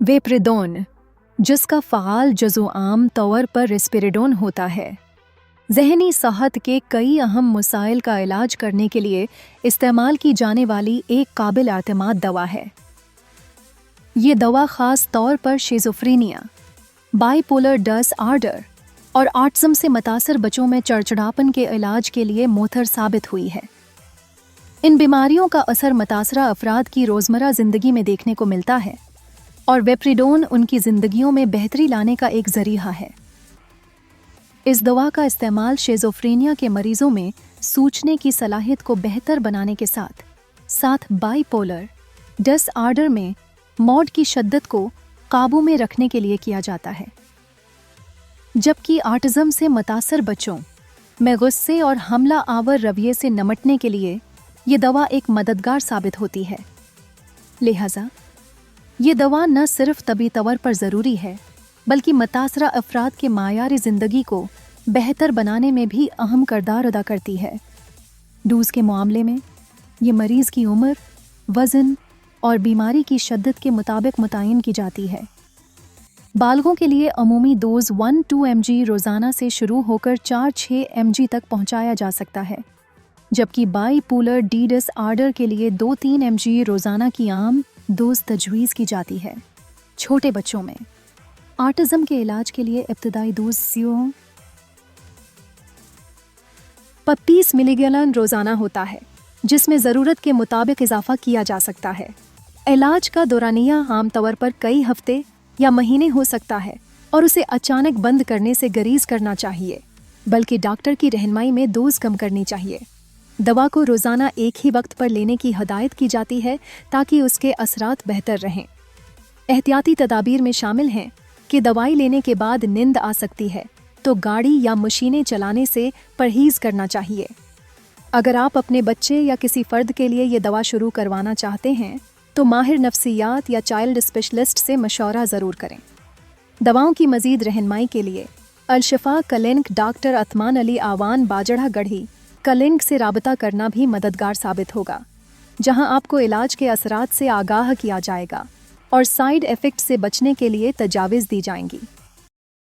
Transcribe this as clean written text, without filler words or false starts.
वेप्रिडोन, जिसका फ़आल जज़ो आम तौर पर रिस्पेरिडोन होता है, ज़हनी सेहत के कई अहम मसाइल का इलाज करने के लिए इस्तेमाल की जाने वाली एक काबिल एतमाद दवा है। ये दवा ख़ास तौर पर शिज़ोफ्रेनिया, बाइपोलर डिसऑर्डर और ऑटिज़म से मुतासर बच्चों में चिड़चिड़ापन के इलाज के लिए मोथर साबित हुई है। इन बीमारियों का असर मुतासरा अफराद की रोज़मर्रा ज़िंदगी में देखने को मिलता है और वेप्रिडोन उनकी ज़िंदगियों में बेहतरी लाने का एक ज़रिया है। इस दवा का इस्तेमाल शिज़ोफ्रेनिया के मरीज़ों में सूझने की सलाहियत को बेहतर बनाने के साथ साथ बाइपोलर डिसऑर्डर में मौड की शिद्दत को काबू में रखने के लिए किया जाता है, जबकि ऑटिज़म से मुतासर बच्चों में गुस्से और हमला आवर रवैये से निपटने के लिए ये दवा एक मददगार साबित होती है। लिहाजा ये दवा न सिर्फ तबी तौर पर ज़रूरी है, बल्कि मुतासरा अफराद के मायारी ज़िंदगी को बेहतर बनाने में भी अहम किरदार अदा करती है। डोज़ के मामले में ये मरीज़ की उम्र, वज़न और बीमारी की शिद्दत के मुताबिक मुतय्यन की जाती है। बालगों के लिए अमूमी डोज़ 1-2 mg रोज़ाना से शुरू होकर 4-6 mg तक पहुंचाया जा सकता है, जबकि बाइपोलर डिसऑर्डर के लिए 2-3 mg रोज़ाना की आम डोज़ तजवीज़ की जाती है। छोटे बच्चों में ऑटिज़म के इलाज के लिए इब्तदाई डोज़ 25 मिलीग्राम रोज़ाना होता है, जिसमें ज़रूरत के मुताबिक इजाफा किया जा सकता है। इलाज का दौरानिया आम तौर पर कई हफ्ते या महीने हो सकता है और उसे अचानक बंद करने से गुरेज करना चाहिए, बल्कि डॉक्टर की रहनुमाई में डोज़ कम करनी चाहिए। दवा को रोज़ाना एक ही वक्त पर लेने की हदायत की जाती है ताकि उसके असरात बेहतर रहें। एहतियाती तदाबीर में शामिल हैं कि दवाई लेने के बाद नींद आ सकती है, तो गाड़ी या मशीनें चलाने से परहेज़ करना चाहिए। अगर आप अपने बच्चे या किसी फ़र्द के लिए ये दवा शुरू करवाना चाहते हैं तो माहिर नफ्सियात या चाइल्ड स्पेशलिस्ट से मशवरा ज़रूर करें। दवाओं की मज़ीद रहनुमाई के लिए अल-शिफा क्लिनिक डॉक्टर अथमान अली आवान बाजड़ा गढ़ी क्लिनिक से राबता करना भी मददगार साबित होगा, जहां आपको इलाज के असरात से आगाह किया जाएगा और साइड इफ़ेक्ट से बचने के लिए तजावीज़ दी जाएंगी।